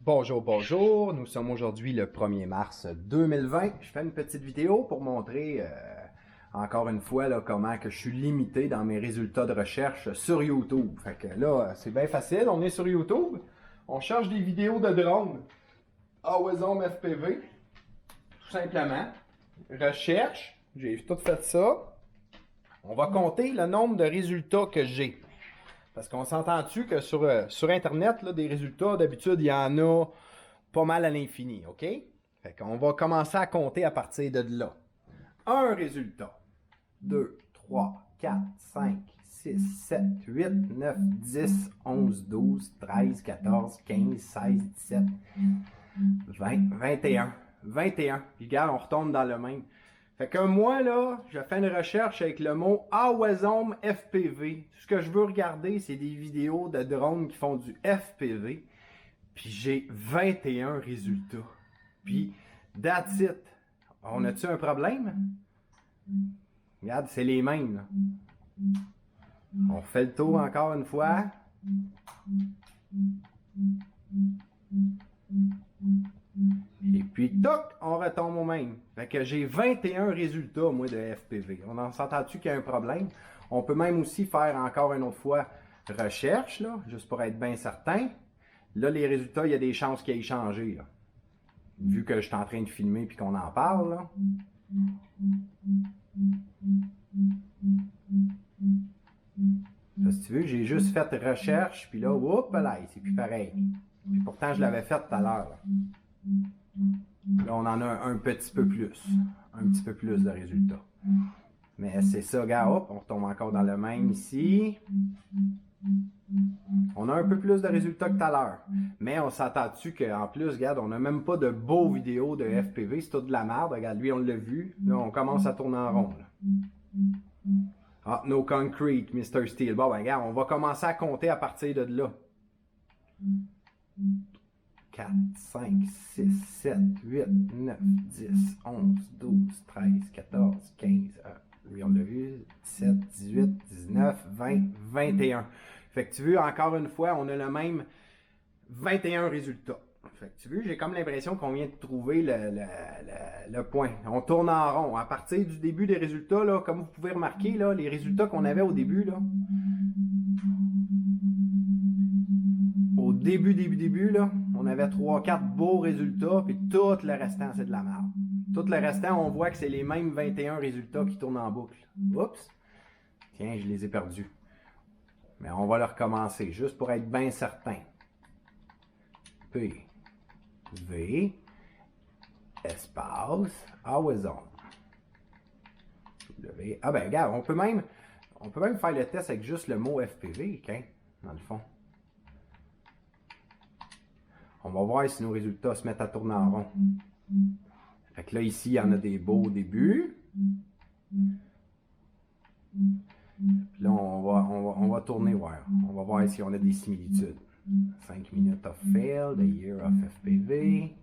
Bonjour, bonjour. Nous sommes aujourd'hui le 1er mars 2020. Je fais une petite vidéo pour montrer encore une fois là, comment que je suis limité dans mes résultats de recherche sur YouTube. Fait que là, c'est bien facile. On est sur YouTube. On cherche des vidéos de drones. Awesome FPV. Tout simplement. Recherche. J'ai tout fait ça. On va compter le nombre de résultats que j'ai. Parce qu'on s'entend-tu que sur Internet, là, des résultats, d'habitude, il y en a pas mal à l'infini, OK? Fait qu'on va commencer à compter à partir de là. Un résultat. 2, 3, 4, 5, 6, 7, 8, 9, 10, 11, 12, 13, 14, 15, 16, 17, 20, 21. 21. Puis regarde, on retombe dans le même. Fait que moi, là, je fais une recherche avec le mot Awesome FPV. Tout ce que je veux regarder, c'est des vidéos de drones qui font du FPV. Puis j'ai 21 résultats. Puis, that's it. On a-tu un problème? Regarde, c'est les mêmes. Là. On fait le tour encore une fois. Et puis, toc, on retombe au même. Fait que j'ai 21 résultats, moi, de FPV. On en s'entend-tu qu'il y a un problème? On peut même aussi faire encore une autre fois recherche, là, juste pour être bien certain. Là, les résultats, il y a des chances qu'ils aient changé, là. Vu que je suis en train de filmer et qu'on en parle, là. Là, si tu veux, j'ai juste fait recherche, puis là, oups, là, c'est plus pareil. Puis pourtant, je l'avais fait tout à l'heure. Là, on en a un petit peu plus. Un petit peu plus de résultats. Mais c'est ça, gars, hop, on retombe encore dans le même ici. On a un peu plus de résultats que tout à l'heure. Mais on s'entend-tu qu'en plus, regarde, on n'a même pas de beaux vidéos de FPV, c'est tout de la merde. Regarde, lui, on l'a vu. Là, on commence à tourner en rond. Là. Ah, no concrete, Mr. Steel. Bon, ben, regarde, on va commencer à compter à partir de là. 4, 5, 6, 7, 8, 9, 10, 11, 12, 13, 14, 15, oui, on l'a vu, 17, 18, 19, 20, 21. Fait que tu vois, encore une fois, on a le même 21 résultats. Fait que tu vois, j'ai comme l'impression qu'on vient de trouver le point. On tourne en rond. À partir du début des résultats, là, comme vous pouvez remarquer, là, les résultats qu'on avait au début, là, au début, là, on avait 3-4 beaux résultats, puis tout le restant, c'est de la merde. Tout le restant, on voit que c'est les mêmes 21 résultats qui tournent en boucle. Oups! Tiens, je les ai perdus. Mais on va le recommencer, juste pour être bien certain. P, V, espace, Awesome. W. Ah ben regarde, on peut même faire le test avec juste le mot FPV, hein, dans le fond. On va voir si nos résultats se mettent à tourner en rond. Fait que là, ici, il y en a des beaux au début. Puis là, on va tourner voir. On va voir si on a des similitudes. 5 minutes of fail, the year of FPV.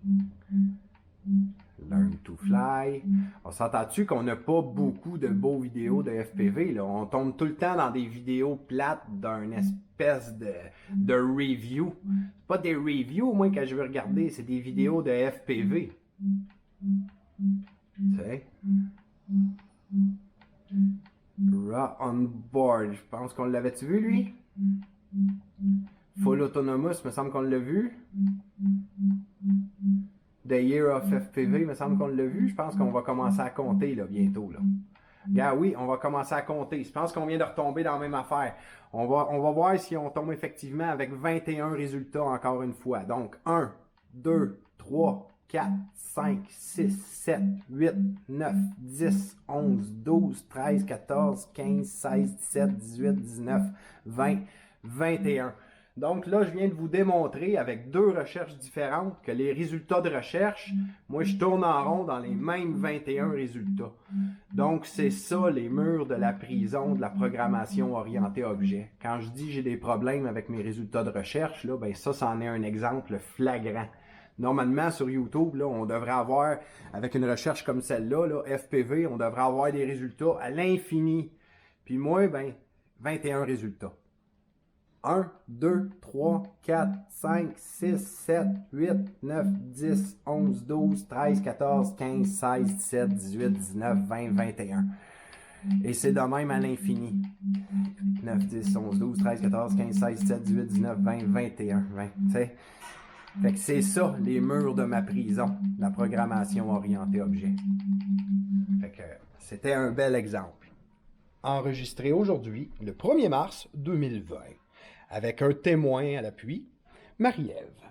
Learn to fly. On s'entend-tu qu'on n'a pas beaucoup de beaux vidéos de FPV, là? On tombe tout le temps dans des vidéos plates d'une espèce de review. C'est pas des reviews, moi, que je veux regarder, c'est des vidéos de FPV. Tu sais? Raw on board, je pense qu'on l'avait-tu vu, lui? Full Autonomous, me semble qu'on l'a vu. The Year of FPV, me semble qu'on l'a vu. Je pense qu'on va commencer à compter là, bientôt. Là. Regarde, oui, on va commencer à compter. Je pense qu'on vient de retomber dans la même affaire. On va voir si on tombe effectivement avec 21 résultats encore une fois. Donc, 1, 2, 3, 4, 5, 6, 7, 8, 9, 10, 11, 12, 13, 14, 15, 16, 17, 18, 19, 20, 21. Donc là, je viens de vous démontrer avec deux recherches différentes que les résultats de recherche, moi, je tourne en rond dans les mêmes 21 résultats. Donc, c'est ça les murs de la prison de la programmation orientée objet. Quand je dis j'ai des problèmes avec mes résultats de recherche, là, ben ça, c'en est un exemple flagrant. Normalement, sur YouTube, là, on devrait avoir, avec une recherche comme celle-là, là, FPV, on devrait avoir des résultats à l'infini. Puis moi, ben, 21 résultats. 1, 2, 3, 4, 5, 6, 7, 8, 9, 10, 11, 12, 13, 14, 15, 16, 17, 18, 19, 20, 21. Et c'est de même à l'infini. 9, 10, 11, 12, 13, 14, 15, 16, 17, 18, 19, 20, 21, 20. T'sais? Fait que c'est ça, les murs de ma prison, la programmation orientée objet. Fait que c'était un bel exemple. Enregistré aujourd'hui, le 1er mars 2020, avec un témoin à l'appui, Marie-Ève.